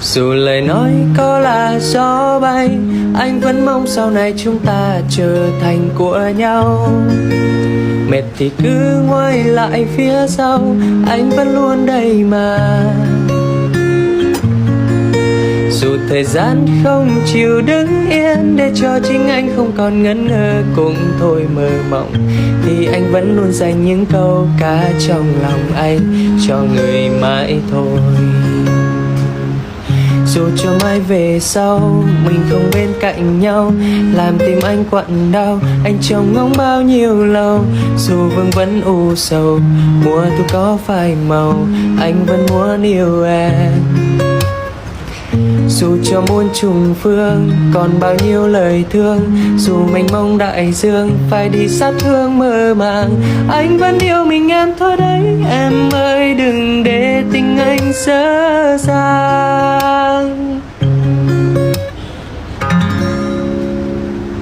Dù lời nói có là gió bay, anh vẫn mong sau này chúng ta trở thành của nhau. Mệt thì cứ ngoái lại phía sau, anh vẫn luôn đây mà. Dù thời gian không chịu đứng yên để cho chính anh không còn ngẩn ngơ cũng thôi mơ mộng, thì anh vẫn luôn dành những câu ca trong lòng anh cho người mãi thôi. Dù cho mai về sau mình không bên cạnh nhau, làm tim anh quặn đau, anh trông ngóng bao nhiêu lâu. Dù vương vấn u sầu, mùa thu có phai màu, anh vẫn muốn yêu em. Dù cho muôn trùng phương còn bao nhiêu lời thương, dù mênh mông đại dương phải đi sát thương mơ màng, anh vẫn yêu mình em thôi đấy. Em ơi đừng để tình anh dở dang.